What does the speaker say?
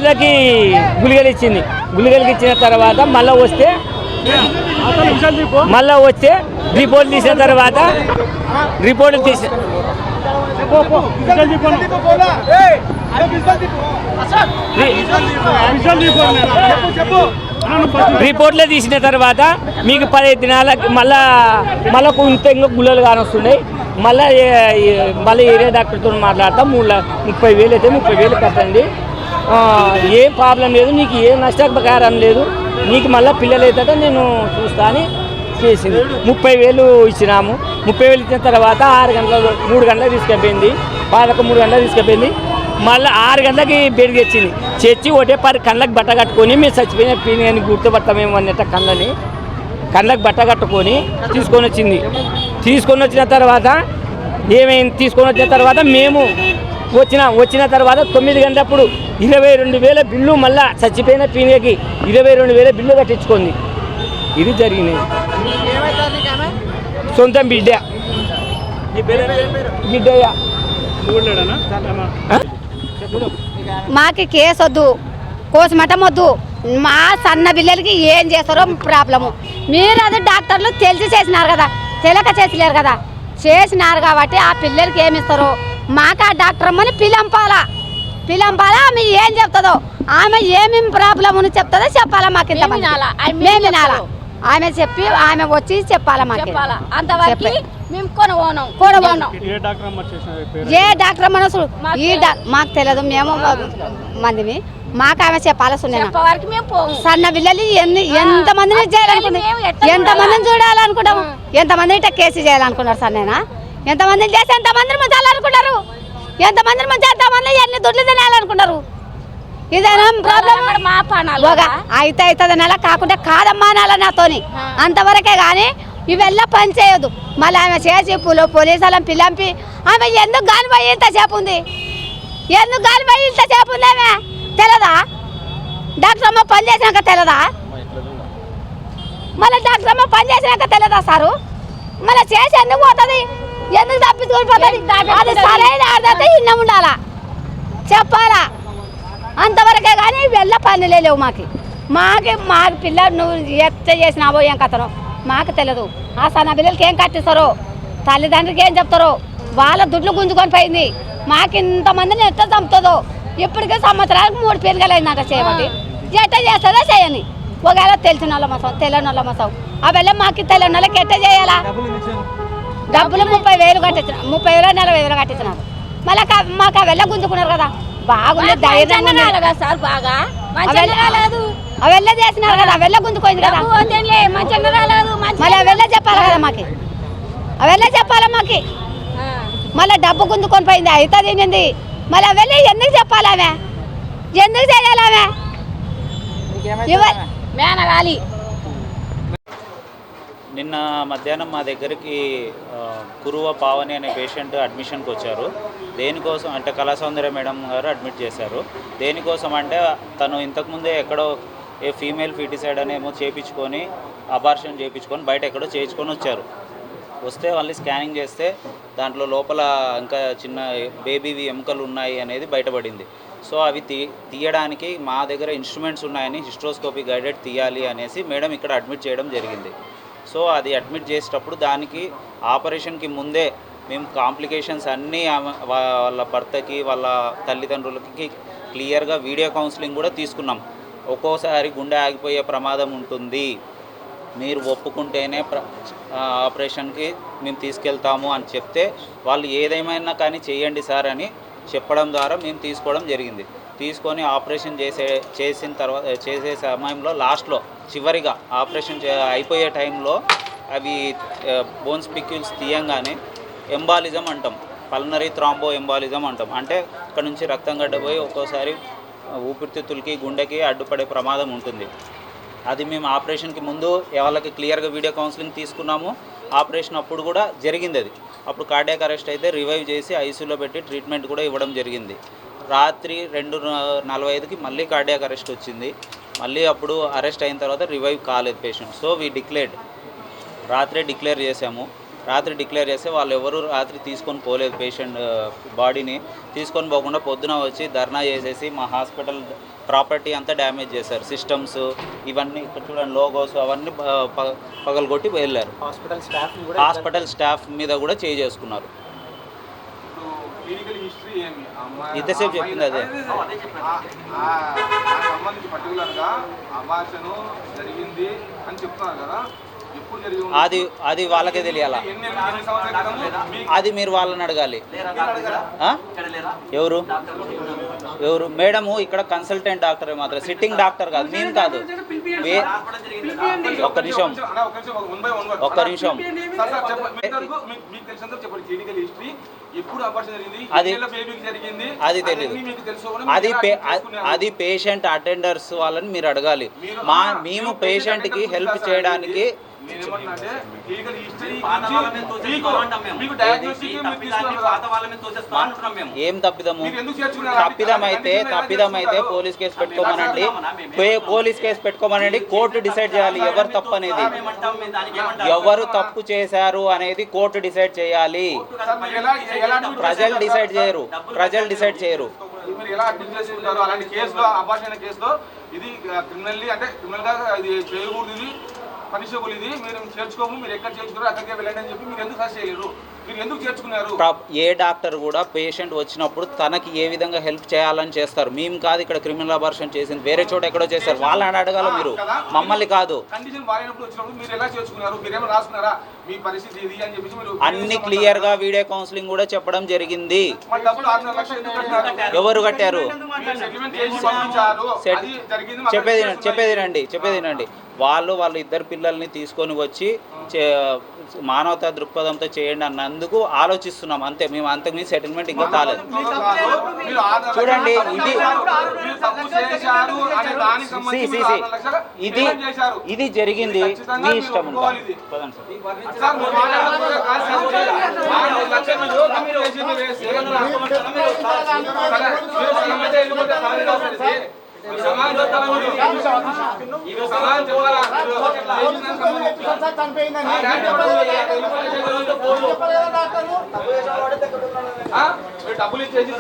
గంటలకి గుళికలు ఇచ్చింది. గుళికలకి ఇచ్చిన తర్వాత మళ్ళీ వస్తే రిపోర్ట్ తీసిన తర్వాత రిపోర్ట్ తీసి రిపోర్ట్లో తీసిన తర్వాత మీకు 15 దినాలకి మళ్ళీ ఇంకో గుళ్ళలు కానొస్తున్నాయి. మళ్ళీ ఏరియా డాక్టర్తో మాట్లాడతా 30,000 అయితే 30,000 కట్టండి, ఏం ప్రాబ్లం లేదు, నీకు ఏం నష్టపకారం లేదు, నీకు మళ్ళీ పిల్లలు అవుతాడో నేను చూస్తా అని చేసింది. 30,000 ఇచ్చినాము. 30,000 ఇచ్చిన తర్వాత 3 గంటలకు తీసుకెళ్ళిపోయింది. 3 గంటలకు తీసుకెళ్ళిపోయింది. మళ్ళీ 6 గంటలకి బెడికి వచ్చింది. చచ్చి ఒకటే 10 కళ్ళకి బట్ట కట్టుకొని మేము చచ్చిపోయిన పీని గుర్తుపడతామేమో అన్నట్టు కళ్ళకి బట్ట కట్టుకొని తీసుకొని వచ్చింది. తీసుకొని వచ్చిన తర్వాత ఏమైంది, తీసుకొని వచ్చిన తర్వాత మేము వచ్చిన తర్వాత 9 గంటలప్పుడు 22,000 బిల్లు, మళ్ళీ చచ్చిపోయిన పీనికి 22,000 బిల్లు కట్టించుకుంది. ఇది జరిగినది. సొంతం బిడ్డయ్య. మాకు కేసు వద్దు, కోసమటం వద్దు, మా సన్న పిల్లలకి ఏం చేస్తారో ప్రాబ్లము. మీరు అది డాక్టర్లు తెలిసి చేసినారు కదా, తెలియక చేసలేరు కదా, చేసినారు కాబట్టి ఆ పిల్లలకి ఏమి ఇస్తారో మాకు ఆ డాక్టర్ అమ్మని పిలంపాలా. ఆమె ఏం చెప్తుందో, ఆమె ఏమేమి ప్రాబ్లం అని చెప్తుందో చెప్పాలా. మాకు ఇంత మేము వినాలా, ఆమె చెప్పి ఆమె వచ్చి చెప్పాలా. మాకు అంతవరకు ఏ డాక్టర్ అమ్మ మాకు తెలియదు, మేము మందిని, మాకు ఆమె చెప్పాలి. సన్న పిల్లలు ఎంతమందిని చేయాలనుకుంది, ఎంతమందిని చూడాలనుకుంటాము, ఎంతమంది ఇట్లా కేసు చేయాలనుకున్నారు సార్. నేను ఎంతమందిని చేసి ఎంతమందిని ముంచాలనుకుంటారు, ఎంతమందిని ముంచి ఎంతమంది ఎన్ని దుడ్లు తినాలనుకుంటారు. ఇదేనా ప్రాబ్లం? అయితే అవుతుంది నెల కాకుండా కాదమ్మా అనాల నాతోని, అంతవరకే కానీ ఇవెల్లా పని చేయొద్దు. మళ్ళీ ఆమె చేసి పోలీసులను పిల్లంపి ఆమె ఎందుకు గాలిపోయి ఇంతసేపు ఉంది, ఎందుకు గాలిపోయి ఇంతసేపు ఉంది ఆమె తెలదా? డాక్టర్ అమ్మ పని చేసినాక తెలదా? మళ్ళీ డాక్టర్ అమ్మ పని చేసినాక తెలదా సారు? మళ్ళీ చేసి ఎందుకు పోతుంది, ఎందుకు తప్పించుకొని పోతుంది? అది సరైన అర్థం ఇన్న ఉండాలా, చెప్పాలా. అంతవరకే కానీ వెళ్ళ పనులే లేవు మాకు పిల్లలు నువ్వు ఎత్త చేసినావో ఏం కథనో మాకు తెలియదు. ఆ సన్న పిల్లలకి ఏం కట్టిస్తారో, తల్లిదండ్రులకి ఏం చెప్తారో, వాళ్ళ దుడ్లు గుంజుకొని పోయింది. మాకు ఇంతమందిని ఎట్ట చంపుతుందో, ఇప్పటికే సంవత్సరాలకు 3 పిల్లలు అయిందాక చేయబట్టి ఎట్ట చేస్తుందో చేయని. ఒకవేళ తెలిసిన వాళ్ళ మోసం, తెలియని వాళ్ళ మోసం, అవెళ్ళ మాకు తెలియని వాళ్ళకి ఎట్ట చేయాలా? డబ్బులు 30,000 కట్టించిన, 30,000 40,000 కట్టించినారు. మళ్ళీ మాకు అవెళ్ళ గుంజుకున్నారు కదా, బాగుంది ధైర్యంగా అవెళ్ళ చేసినారు కదా, అవెళ్ళ గుంజుకోయింది కదా, మళ్ళీ అవెళ్ళ చెప్పాలి కదా మాకు, అవెళ్ళ చెప్పాలా మాకు. మళ్ళీ డబ్బు గుంజుకొని పోయింది, అయితే తినింది, మళ్ళీ అవెళ్ళ ఎందుకు చెప్పాలి, ఆమె ఎందుకు చేయాలి, ఆమె మేనగాలి. నిన్న మధ్యాహ్నం మా దగ్గరికి కురువ పావని అనే పేషెంట్ అడ్మిషన్కి వచ్చారు. దేనికోసం అంటే కళాసౌందర్య మేడం గారు అడ్మిట్ చేశారు. దేనికోసం అంటే తను ఇంతకుముందే ఎక్కడో ఫీమేల్ ఫీటిసైడ్ అనేమో చేయించుకొని అబార్షన్ చేయించుకొని బయట ఎక్కడో చేయించుకొని వచ్చారు. వస్తే వాళ్ళని స్కానింగ్ చేస్తే దాంట్లో లోపల ఇంకా చిన్న బేబీవి ఎముకలు ఉన్నాయి అనేది బయటపడింది. సో అవి తీయడానికి మా దగ్గర ఇన్స్ట్రుమెంట్స్ ఉన్నాయని హిస్ట్రోస్కోపీ గైడెడ్ తీయాలి అనేసి మేడం ఇక్కడ అడ్మిట్ చేయడం జరిగింది. సో అది అడ్మిట్ చేసేటప్పుడు దానికి ఆపరేషన్కి ముందే మేము కాంప్లికేషన్స్ అన్నీ వాళ్ళ భర్తకి వాళ్ళ తల్లిదండ్రులకి క్లియర్గా వీడియో కౌన్సిలింగ్ కూడా తీసుకున్నాం. ఒక్కోసారి గుండె ఆగిపోయే ప్రమాదం ఉంటుంది, మీరు ఒప్పుకుంటేనే ఆపరేషన్కి మేము తీసుకెళ్తాము అని చెప్తే వాళ్ళు ఏదేమైనా కానీ చేయండి సార్ అని చెప్పడం ద్వారా మేము తీసుకోవడం జరిగింది. తీసుకొని ఆపరేషన్ చేసిన తర్వాత చేసే సమయంలో లాస్ట్లో చివరిగా ఆపరేషన్ అయిపోయే టైంలో అవి బోన్స్ పిక్యూల్స్ తీయంగానే ఎంబాలిజం అంటాం, పల్మనరీ థ్రాంబో ఎంబాలిజం అంటాం. అంటే ఇక్కడ నుంచి రక్తం గడ్డపోయి ఒక్కోసారి ఊపిరితిత్తులకి గుండెకి అడ్డుపడే ప్రమాదం ఉంటుంది. అది మేము ఆపరేషన్కి ముందు వాళ్ళకి క్లియర్గా వీడియో కౌన్సిలింగ్ తీసుకున్నాము. ఆపరేషన్ అప్పుడు కూడా జరిగింది. అది అప్పుడు కార్డియాక్ అరెస్ట్ అయితే రివైవ్ చేసి ఐసీయూలో పెట్టి ట్రీట్మెంట్ కూడా ఇవ్వడం జరిగింది. రాత్రి 2:45కి మళ్ళీ కార్డియాక్ అరెస్ట్ వచ్చింది. మళ్ళీ అప్పుడు అరెస్ట్ అయిన తర్వాత రివైవ్ కాలేదు పేషెంట్. సో వీ డిక్లేర్డ్, రాత్రే డిక్లేర్ చేసాము. రాత్రి డిక్లేర్ చేస్తే వాళ్ళు ఎవరు రాత్రి తీసుకొని పోలేదు. పేషెంట్ బాడీని తీసుకొని పోకుండా పొద్దున వచ్చి ధర్నా చేసేసి మా హాస్పిటల్ ప్రాపర్టీ అంతా డ్యామేజ్ చేశారు. సిస్టమ్స్ ఇవన్నీ ఇక్కడ చూడండి, లోగోస్ అవన్నీ పగలగొట్టి వెళ్ళారు. హాస్పిటల్ స్టాఫ్ మీద కూడా చేసుకున్నారు. ఇంతసేపు చెప్పింది అదే. సంబంధించి పర్టికులర్గా అబార్షన్ జరిగింది అని చెప్తున్నారు కదా, అది వాళ్ళకే తెలియాలా? అది మీరు వాళ్ళని అడగాలి. ఎవరు ఎవరు మేడము? ఇక్కడ కన్సల్టెంట్ డాక్టర్ మాత్రం, సిట్టింగ్ డాక్టర్ కాదు, మేము కాదు. ఒక్క నిమిషం. అది తెలియదు. అది పేషెంట్ అటెండర్స్ వాళ్ళని మీరు అడగాలి. మేము పేషెంట్కి హెల్ప్ చేయడానికి ఏం తప్పిదమైతే పోలీస్ కేసు పెట్టుకోమనండి. పోలీస్ కేసు పెట్టుకోమనండి. కోర్టు డిసైడ్ చేయాలి ఎవరు తప్పు అనేది. ఎవరు తప్పు చేశారు అనేది కోర్టు డిసైడ్ చేయాలి. ప్రజలు డిసైడ్ చేయరు. మీరు ఎలా అడ్మిట్ చేసుకుంటారు అలాంటి కేసులో, అబార్షన్ కేసులో ఇది క్రిమినల్లీ అంటే క్రిమినల్గా ఇది చేయకూడదు, ఇది పనిషబుల్, ఇది మీరు చేర్చుకోము, మీరు ఎక్కడ చేర్చుకున్నారు అక్కడికే వెళ్ళండి అని చెప్పి మీరు ఎందుకు సర్చ్ చేయలేరు? మీరు ఎందుకు చేర్చుకున్నారు? ఏ డాక్టర్ కూడా పేషెంట్ వచ్చినప్పుడు తనకి ఏ విధంగా హెల్ప్ చేయాలని చేస్తారు. మేము కాదు ఇక్కడ క్రిమినల్ అబార్షన్ చేసింది, వేరే చోట ఎక్కడో చేస్తారు. వాళ్ళని అడగాలి మీరు, మమ్మల్ని కాదు. కండిషన్ బాగాలేనప్పుడు వచ్చినప్పుడు మీరు ఎలా చేర్చుకున్నారు? మీరేమో రాసుకున్నారా మీ పరిస్థితి ఇది అని చెప్పి? మీరు అన్ని క్లియర్ గా వీడియో కౌన్సిలింగ్ కూడా చెప్పడం జరిగింది. ఎవరు కట్టారు? చెప్పేది నండి. వాళ్ళు ఇద్దరు పిల్లల్ని తీసుకొని వచ్చి మానవతా దృక్పథంతో చేయండి అన్నందుకు ఆలోచిస్తున్నాం అంతే. మేము అంతకు సెటిల్మెంట్ ఇంకా కాలేదు. చూడండి, ఇది జరిగింది. మీ ఇష్టం. డబ్బులు ఇచ్చేసి